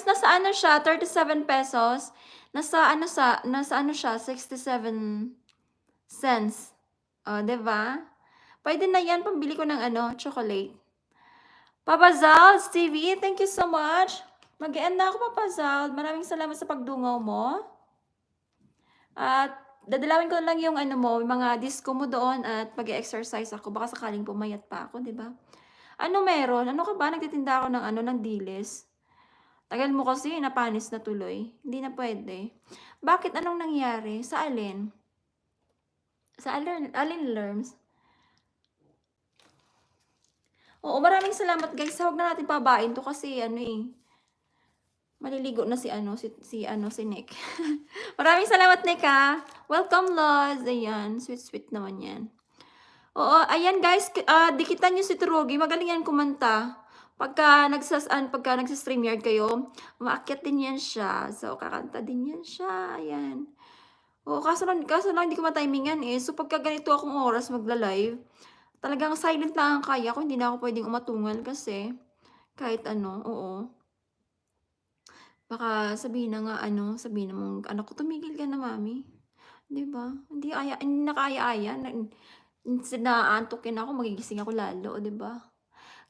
nasa ano siya, 37 pesos. Nasa ano siya, 67 cents. Oh, 'di ba? Puwede na 'yan pambili ko ng ano, chocolate. Papa Zalds TV, thank you so much. Mag-e-end na ako, Papa Zald. Maraming salamat sa pagdungaw mo. At dadalawin ko lang yung ano mo, yung mga disco mo doon at mag-e-exercise ako. Baka sakaling pumayat pa ako, 'di ba? Ano meron? Ano ka ba? Nagtitinda ako ng ano, ng dilis. Tagal mo kasi, napanis na tuloy. Hindi na pwede. Bakit? Anong nangyari? Sa alin? Sa alin, Lerms? Oo, maraming salamat guys. Huwag na natin pabain to kasi ano eh. Maliligo na si Nick. Maraming salamat, Nick, ha. Welcome, Loz. Ayan, sweet naman 'yan. Oo, ayan guys, dikitan niyo si Turugi. Magaling yan kumanta. Pagka nagsa-StreamYard kayo, umaakyat din yan siya. So, kakanta din yan siya. Ayan. Oo, kaso lang hindi ko matimingan eh. So, pagka ganito akong oras magla-live, talagang silent lang ang kaya ko. Hindi na ako pwedeng umatungan kasi kahit ano, oo. Baka sabihin na mong anak ko, tumigil ka na, mami. 'Di ba? Hindi na kaaya-aya. Inaantukin ako, magigising ako lalo, 'di ba?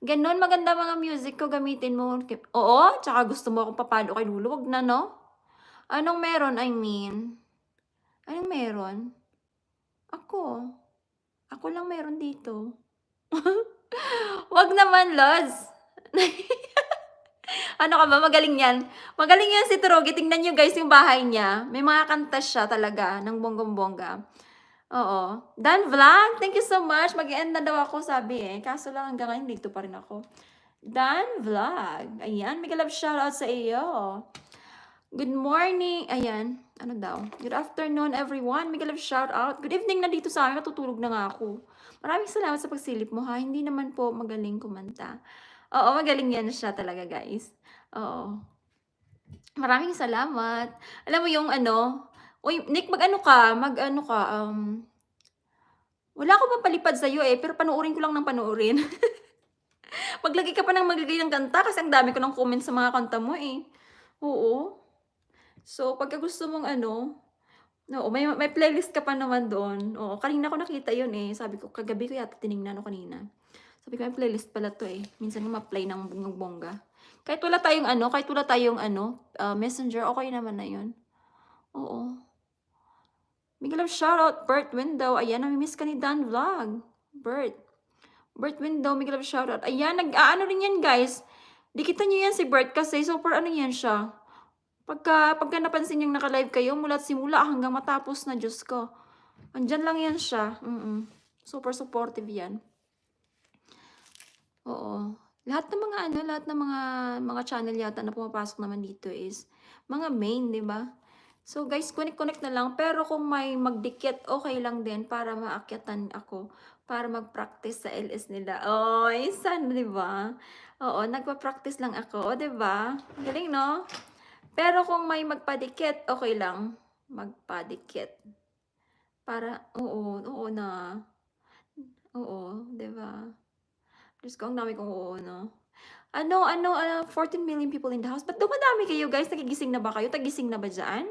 Gano'n, maganda mga music ko, gamitin mo. Oo, tsaka gusto mo akong papalo kay Lulu, wag na 'no? Anong meron, I mean? Anong meron? Ako. Ako lang meron dito. Wag naman, Lods. Ano ka ba, magaling yan. Magaling yan si Turogi. Tingnan niyo guys yung bahay niya. May mga kanta siya talaga ng bonggong-bongga. Oo. Dan Vlog, thank you so much. Mag-e-end na daw ako, sabi eh. Kaso lang hanggang ngayon dito pa rin ako. Dan Vlog. Ayan, mega love shoutout sa iyo. Good morning. Ayan, ano daw? Good afternoon everyone. Mega love shoutout. Good evening na dito sa amin. Natutulog na nga ako. Maraming salamat sa pagsilip mo ha. Hindi naman po magaling kumanta. Oo, magaling yan siya talaga guys. Oo. Maraming salamat. Alam mo yung ano, uy, Nick, mag-ano ka, wala akong mapalipad sa'yo eh, pero panoorin ko lang ng panoorin. Maglagay ka pa ng maglagay ng kanta kasi ang dami ko ng comment sa mga kanta mo eh. Oo. So, pagka gusto mong ano, oo, may playlist ka pa naman doon. Oo, kanina ko nakita yun eh. Sabi ko, kagabi ko yata tinignan ko kanina. Sabi ko, may playlist pala to eh. Minsan ko ma-play ng bongga. Kahit wala tayong messenger, okay naman na yun. Oo. Bigla shoutout, Bert Window. Ayan, namimiss ka ni Dan Vlog. Bert Window, bigla shoutout. Ayan, nag-aano rin yan, guys. Dikitan nyo yan si Bert kasi super ano yan siya. Pagka napansin yung naka-live kayo, mula't simula hanggang matapos na, Diyos ko. Andyan lang yan siya. Super supportive yan. Oo. Lahat ng mga channel yata na pumapasok naman dito is mga main, 'di ba? So guys, connect na lang. Pero kung may magdikit, okay lang din para maakyatan ako. Para mag-practice sa LS nila. Oh, sana, 'di ba? Oo, nagpa-practice lang ako, 'di ba? Galing, no? Pero kung may magpadikit, okay lang. Magpadikit. Oo na. Oo, 'di ba? Diyos ko, ang dami kong oo, no? 14 million people in the house. Ba't dumadami kayo, guys? Nagigising na ba kayo? Tagising na ba dyan?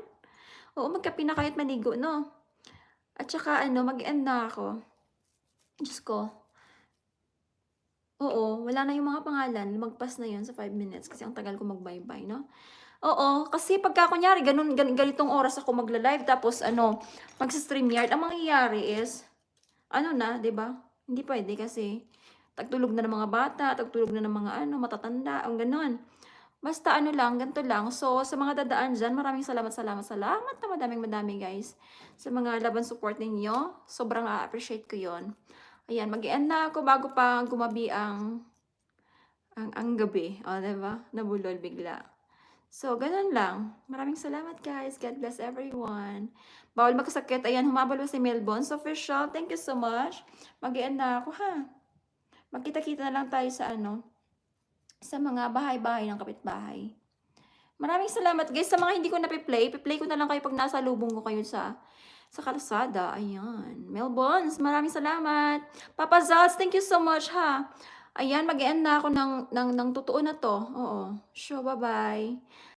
Oo, magkape na kayo't maligo, no? At saka, mag-end na ako. Diyos ko. Oo, wala na yung mga pangalan. Lumagpas na yun sa 5 minutes kasi ang tagal ko mag-bye-bye, no? Oo, kasi pagka kunyari, ganitong oras ako magla-live, tapos, mag-StreamYard, ang mangyayari is, 'di ba? Hindi pwede kasi tagtulog na ng mga bata, tagtulog na ng mga matatanda, ang gano'n. Basta ganito lang. So, sa mga dadaan diyan, maraming salamat na madaming guys. Sa mga laban support ninyo, sobrang appreciate ko 'yon. Ayan, mag-e-end na ako bago pa gumabi ang gabi. O, 'di ba? Nabulol bigla. So, gano'n lang. Maraming salamat guys. God bless everyone. Bawal magkasakit. Ayan, humabol si Melbourne official. Thank you so much. Mag-e-end na ako ha. Magkita-kita na lang tayo sa mga bahay-bahay ng kapitbahay. Maraming salamat guys sa mga hindi ko napi-play. Pi-play ko na lang kayo pag nasa lubong ko kayo sa kalsada. Ayan. Melbourne, maraming salamat. Papa Zaz, thank you so much ha. Ayan, mag-e-end na ako ng totoo na to. Oo. Bye-bye.